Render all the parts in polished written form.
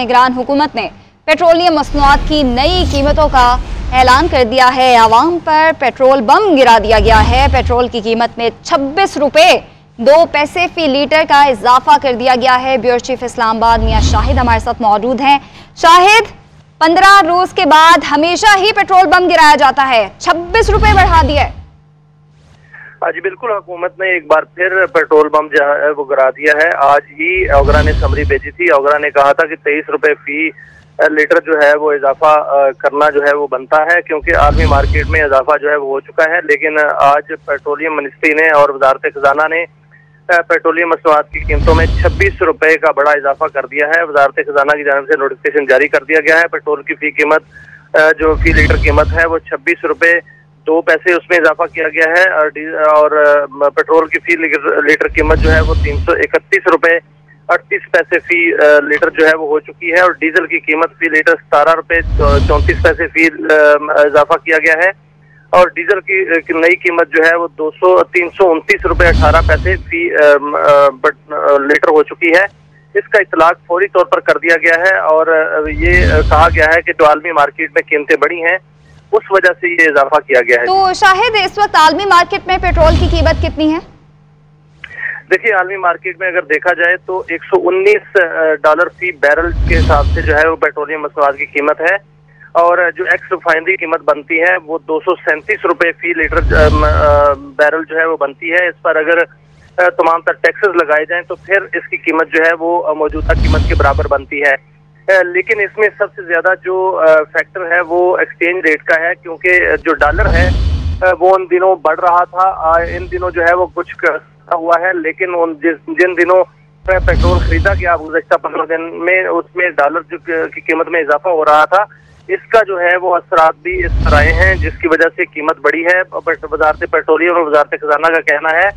निगरान हुकूमत ने पेट्रोलियम मसनूआत की नई कीमतों का ऐलान कर दिया है। आवाम पर पेट्रोल बम गिरा दिया गया है। पेट्रोल की कीमत में 26 रुपए 2 पैसे फी लीटर का इजाफा कर दिया गया है। ब्यूरो चीफ इस्लामाबाद मियां शाहिद हमारे साथ मौजूद हैं। शाहिद, 15 रोज के बाद हमेशा ही पेट्रोल बम गिराया जाता है, 26 रुपए बढ़ा दिया है। जी बिल्कुल, हुकूमत ने एक बार फिर पेट्रोल बम जो है वो गिरा दिया है। आज ही ओगरा ने समरी भेजी थी। ओगरा ने कहा था कि 23 रुपए फी लीटर जो है वो इजाफा करना जो है वो बनता है, क्योंकि आलमी मार्केट में इजाफा जो है वो हो चुका है। लेकिन आज पेट्रोलियम मिनिस्ट्री ने और वजारत खजाना ने पेट्रोलियम मसनूआत की कीमतों में 26 रुपए का बड़ा इजाफा कर दिया है। वजारत खजाना की जानिब से नोटिफिकेशन जारी कर दिया गया है। पेट्रोल की फी कीमत जो फी लीटर कीमत है वो 26 रुपए 2 पैसे उसमें इजाफा किया गया है। और पेट्रोल की फी लीटर कीमत जो है वो 331 रुपए 38 पैसे फी लीटर जो है वो हो चुकी है। और डीजल की कीमत फी लीटर 17 रुपए 34 पैसे फी इजाफा किया गया है। और डीजल की नई कीमत जो है वो 329 रुपए 18 पैसे फी लीटर हो चुकी है। इसका इतलाक फौरी तौर पर कर दिया गया है और ये कहा गया है कि जो आलमी मार्केट में कीमतें बढ़ी हैं उस वजह से ये इजाफा किया गया है। तो शाहिद, इस वक्त आलमी मार्केट में पेट्रोल की कीमत कितनी है? देखिए, आलमी मार्केट में अगर देखा जाए तो $119 फी बैरल के हिसाब से जो है वो पेट्रोलियम मसनूआत की कीमत है। और जो एक्स रिफाइनरी कीमत बनती है वो 237 रुपए फी लीटर बैरल जो है वो बनती है। इस पर अगर तमाम तर टैक्सेस लगाए जाएं तो फिर इसकी कीमत जो है वो मौजूदा कीमत के बराबर बनती है। लेकिन इसमें सबसे ज्यादा जो फैक्टर है वो एक्सचेंज रेट का है, क्योंकि जो डॉलर है वो उन दिनों बढ़ रहा था। इन दिनों जो है वो कुछ हुआ है, लेकिन जिन दिनों पेट्रोल खरीदा गया गुज़श्ता 15 दिन में उसमें डॉलर की कीमत में इजाफा हो रहा था। इसका जो है वो असरात भी इस तरह आए हैं जिसकी वजह से कीमत बढ़ी है। वजारत पेट्रोलियम और वजारत खजाना का कहना है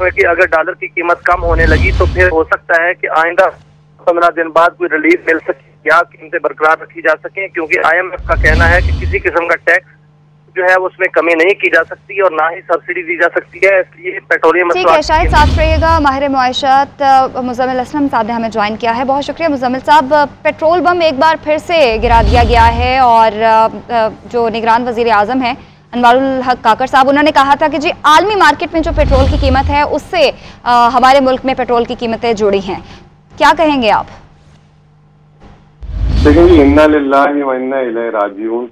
कि अगर डॉलर की कीमत कम होने लगी तो फिर हो सकता है कि आइंदा 15 दिन बाद कोई रिलीफ मिल सके या कीमतें बरकरार रखी जा सके, क्योंकि IMF का कहना है कि किसी किस्म का टैक्स जो है उसमें कमी नहीं की जा सकती और ना ही सब्सिडी दी जा सकती है। इसलिए पेट्रोलियम ठीक है, शायद साथ रहिएगा। माहिर मुआशरत मुज़म्मिल असलम साहब ने हमें ज्वाइन किया है। बहुत शुक्रिया मुज़म्मिल साहब। पेट्रोल बम एक बार फिर से गिरा दिया गया है और जो निगरान वज़ीर आज़म है अनवारुल हक काकर साहब, उन्होंने कहा था कि जी आलमी मार्केट में जो पेट्रोल की कीमत है उससे हमारे मुल्क में पेट्रोल की कीमतें जुड़ी हैं। क्या कहेंगे आप? देखिए, इन्ना लिल्लाहि व इन्ना इलैहि राजिऊन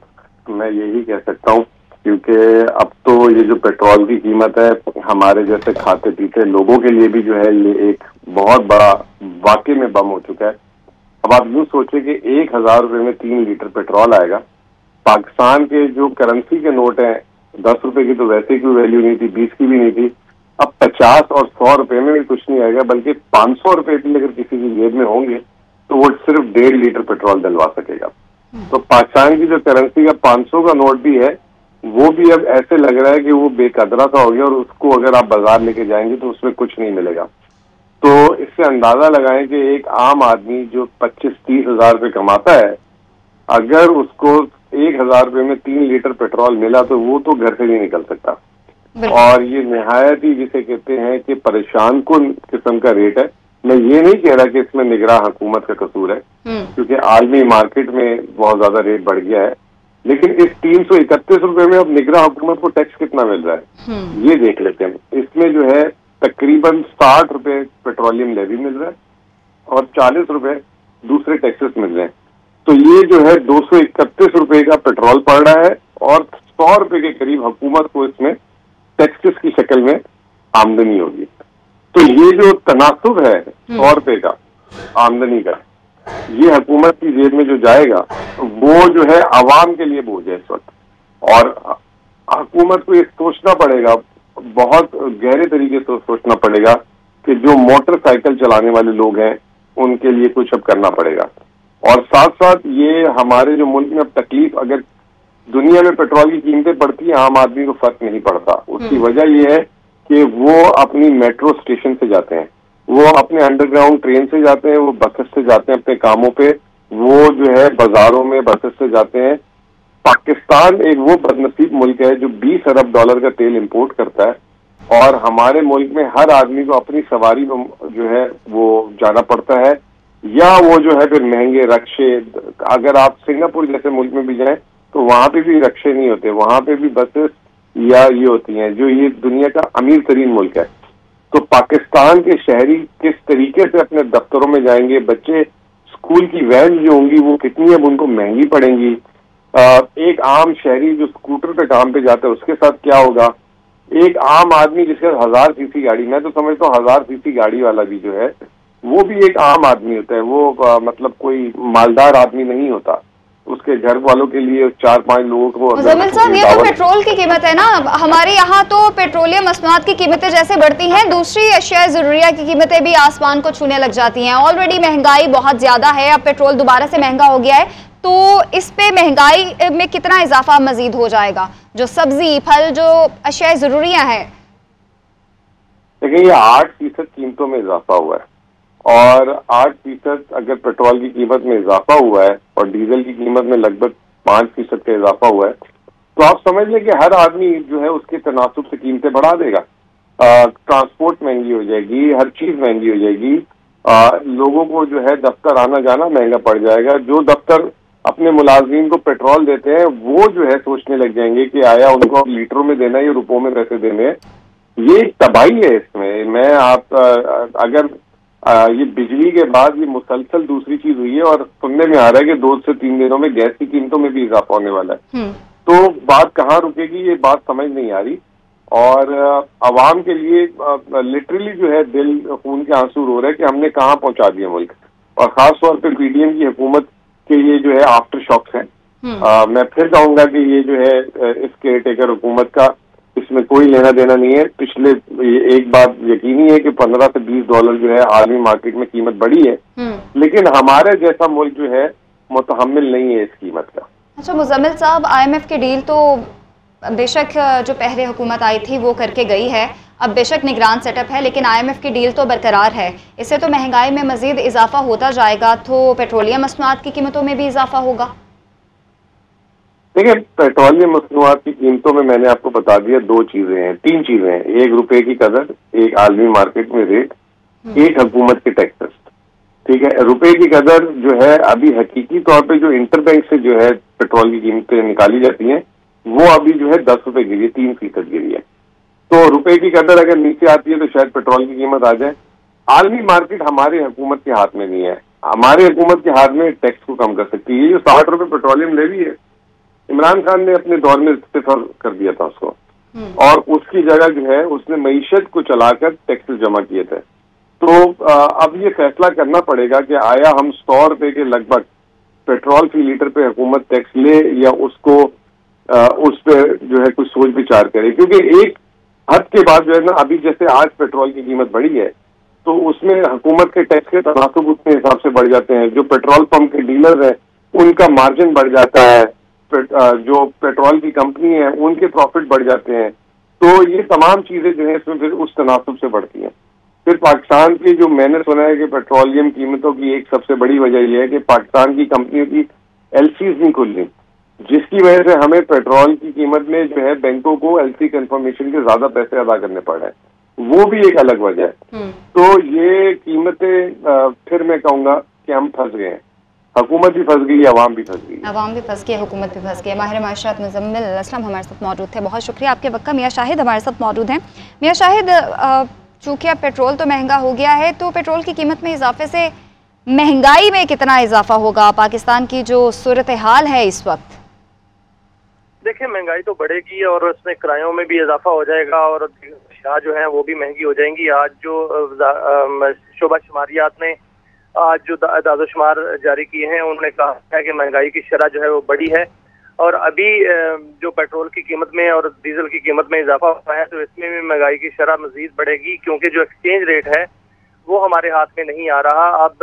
मैं यही कह सकता हूँ, क्योंकि अब तो ये जो पेट्रोल की कीमत है हमारे जैसे खाते पीते लोगों के लिए भी जो है ये एक बहुत बड़ा वाकई में बम हो चुका है। अब आप यूँ सोचे कि 1000 रुपये में 3 लीटर पेट्रोल आएगा। पाकिस्तान के जो करेंसी के नोट हैं 10 रुपए की तो वैसे कोई वैल्यू नहीं थी, 20 की भी नहीं थी। अब 50 और 100 रुपए में भी कुछ नहीं आएगा, बल्कि 500 रुपए भी अगर किसी की जेब में होंगे तो वो सिर्फ 1.5 लीटर पेट्रोल डलवा सकेगा। तो पाकिस्तान की जो करेंसी का 500 का नोट भी है वो भी अब ऐसे लग रहा है कि वो बेकदरा सा हो गया और उसको अगर आप बाजार लेके जाएंगे तो उसमें कुछ नहीं मिलेगा। तो इससे अंदाजा लगाएं कि एक आम आदमी जो 25-30 हजार रुपये कमाता है, अगर उसको 1000 रुपये में 3 लीटर पेट्रोल मिला तो वो तो घर से नहीं निकल सकता। और ये निहायत ही जिसे कहते हैं कि परेशान कुन किस्म का रेट है। मैं ये नहीं कह रहा कि इसमें निगरान हुकूमत का कसूर है, क्योंकि आलमी मार्केट में बहुत ज्यादा रेट बढ़ गया है। लेकिन इस 331 रुपए में अब निगरान हुकूमत को टैक्स कितना मिल रहा है ये देख लेते हैं। इसमें जो है तकरीबन 60 रुपए पेट्रोलियम लेवी मिल रहा है और 40 रुपए दूसरे टैक्सेस मिल रहे हैं। तो ये जो है 231 रुपए का पेट्रोल पड़ रहा है और 100 रुपए के करीब हुकूमत को इसमें टैक्सेस की शक्ल में आमदनी होगी। तो ये जो तनासुब है 100 रुपए का आमदनी का, ये हुकूमत की जेब में जो जाएगा वो जो है आवाम के लिए बोझ है इस वक्त। और हुकूमत को ये सोचना पड़ेगा, बहुत गहरे तरीके से सोचना पड़ेगा कि जो मोटरसाइकिल चलाने वाले लोग हैं उनके लिए कुछ अब करना पड़ेगा। और साथ साथ ये हमारे जो मुल्क में अब तकलीफ, अगर दुनिया में पेट्रोल की कीमतें बढ़ती है आम आदमी को फर्क नहीं पड़ता। उसकी वजह ये है कि वो अपनी मेट्रो स्टेशन से जाते हैं, वो अपने अंडरग्राउंड ट्रेन से जाते हैं, वो बसेस से जाते हैं अपने कामों पे, वो जो है बाजारों में बसेस से जाते हैं। पाकिस्तान एक वो बदनसीब मुल्क है जो 20 अरब डॉलर का तेल इंपोर्ट करता है और हमारे मुल्क में हर आदमी को अपनी सवारी में जो है वो जाना पड़ता है। या वो जो है फिर महंगे रक्शे। अगर आप सिंगापुर जैसे मुल्क में भी जाएं तो वहां पे भी रक्शे नहीं होते, वहां पे भी बसेस या ये होती हैं, जो ये दुनिया का अमीर तरीन मुल्क है। तो पाकिस्तान के शहरी किस तरीके से अपने दफ्तरों में जाएंगे, बच्चे स्कूल की वैन जो होंगी वो कितनी अब उनको महंगी पड़ेंगी, एक आम शहरी जो स्कूटर पे काम पे जाता है उसके साथ क्या होगा, एक आम आदमी जिसके 1000 सीसी गाड़ी, मैं तो समझता हूँ 1000 सीसी गाड़ी वाला भी जो है वो भी एक आम आदमी होता है, वो मतलब कोई मालदार आदमी नहीं होता। उसके घर वालों के लिए 4-5 लोगों को। मुजम्मिल साहब, ये तो पेट्रोल की कीमत है ना, हमारे यहाँ तो पेट्रोलियम मसनूआत की कीमतें जैसे बढ़ती हैं, दूसरी अशिया ज़रूरिया की कीमतें भी आसमान को छूने लग जाती हैं। ऑलरेडी महंगाई बहुत ज्यादा है, अब पेट्रोल दोबारा से महंगा हो गया है, तो इस पे महंगाई में कितना इजाफा मजीद हो जाएगा? जो सब्जी फल जो अशिया ज़रूरिया है, देखिए ये 8% कीमतों में इजाफा हुआ है, और 8% अगर पेट्रोल की कीमत में इजाफा हुआ है और डीजल की कीमत में लगभग 5% का इजाफा हुआ है, तो आप समझ लें कि हर आदमी जो है उसके तनासुब से कीमतें बढ़ा देगा। ट्रांसपोर्ट महंगी हो जाएगी, हर चीज महंगी हो जाएगी, लोगों को जो है दफ्तर आना जाना महंगा पड़ जाएगा। जो दफ्तर अपने मुलाजिम को पेट्रोल देते हैं वो जो है सोचने लग जाएंगे कि आया उनको लीटरों में देना है या रुपयों में पैसे देने हैं। ये तबाही है इसमें। मैं आप अगर ये बिजली के बाद ये मुसलसल दूसरी चीज हुई है, और सुनने में आ रहा है कि 2 से 3 दिनों में गैस की कीमतों में भी इजाफा होने वाला है। तो बात कहाँ रुकेगी ये बात समझ नहीं आ रही, और अवाम के लिए लिटरली जो है दिल खून के आंसू रो रहे हैं कि हमने कहाँ पहुंचा दिया मुल्क। और खास तौर पर पीडीएम की हुकूमत के ये जो है आफ्टर शॉक्स हैं। मैं फिर कहूंगा कि ये जो है इस केयर टेकर हुकूमत का इसमें कोई लेना देना नहीं है। पिछले एक बात यकीनी है कि $15 से $20 जो है आलमी मार्केट में कीमत बढ़ी है, लेकिन हमारे जैसा मुल्क जो है मुतहम्मिल नहीं है इस कीमत का। अच्छा मुजम्मिल साहब, IMF की डील तो बेशक जो पहले हुकूमत आई थी वो करके गई है, अब बेशक निगरान सेटअप है, लेकिन IMF की डील तो बरकरार है। इससे तो महंगाई में मजीद इजाफा होता जाएगा, तो पेट्रोलियम मसनूआत की कीमतों में भी इजाफा होगा। देखिए पेट्रोलियम मसनूआत की कीमतों में मैंने आपको बता दिया 2 चीजें हैं, 3 चीजें हैं। एक रुपए की कदर, एक आलमी मार्केट में रेट, एक हुकूमत के टैक्सेस। ठीक है, रुपए की कदर जो है अभी हकीकी तौर पे जो इंटरबैंक से जो है पेट्रोल की कीमतें निकाली जाती हैं वो अभी जो है 10 रुपए गिरी है, 3% गिरी है। तो रुपए की कदर अगर नीचे आती है तो शायद पेट्रोल की कीमत आ जाए। आलमी मार्केट हमारे हुकूमत के हाथ में नहीं है, हमारे हुकूमत के हाथ में टैक्स को कम कर सकती है। ये जो 60 रुपए पेट्रोलियम लेवी है, इमरान खान ने अपने दौर में इस्तीफा कर दिया था उसको, और उसकी जगह जो है उसने मईशत को चलाकर टैक्सेस जमा किए थे। तो अब ये फैसला करना पड़ेगा कि आया हम 100 रुपए के लगभग पेट्रोल फी लीटर पे हुकूमत टैक्स ले, या उसको उस पर जो है कुछ सोच विचार करे। क्योंकि एक हद के बाद जो है ना, अभी जैसे आज पेट्रोल की कीमत बढ़ी है तो उसमें हुकूमत के टैक्स के तनासुब उतने हिसाब से बढ़ जाते हैं। जो पेट्रोल पंप के डीलर हैं उनका मार्जिन बढ़ जाता है, जो पेट्रोल की कंपनी है उनके प्रॉफिट बढ़ जाते हैं। तो ये तमाम चीजें जो है इसमें फिर उस तनासुब से बढ़ती हैं। फिर पाकिस्तान की जो मैंने सुना है कि पेट्रोलियम कीमतों की एक सबसे बड़ी वजह यह है कि पाकिस्तान की कंपनियों की LCs नहीं खुल रही, जिसकी वजह से हमें पेट्रोल की कीमत में जो है बैंकों को LC कंफर्मेशन के ज्यादा पैसे अदा करने पड़ रहे हैं, वो भी एक अलग वजह है। तो ये कीमतें फिर मैं कहूंगा कि हम फंस गए हैं, हुकूमत भी फंस गई, अवाम भी फंस गई, अवाम भी फंस गई, हुकूमत भी फंस गई। माहिर माशरात मुजम्मिल असलम हमारे साथ मौजूद थे, बहुत शुक्रिया आपके वक्त का। मियां शाहिद हमारे साथ मौजूद हैं। मियां शाहिद, चूँकि अब पेट्रोल तो महंगा हो गया है, तो पेट्रोल की कीमत में इजाफे से महंगाई में कितना इजाफा होगा? पाकिस्तान की जो सूरत हाल है इस वक्त, देखिए महंगाई तो बढ़ेगी और उसमें किरायों में भी इजाफा हो जाएगा, और अशिया जो है वो भी महंगी हो जाएंगी। आज जो शोबा शुमारियात ने आज जो दादोशुमार जारी किए हैं उन्होंने कहा है कि महंगाई की शरह जो है वो बढ़ी है, और अभी जो पेट्रोल की कीमत में और डीजल की कीमत में इजाफा हुआ है तो इसमें भी महंगाई की शरह मजीद बढ़ेगी, क्योंकि जो एक्सचेंज रेट है वो हमारे हाथ में नहीं आ रहा। अब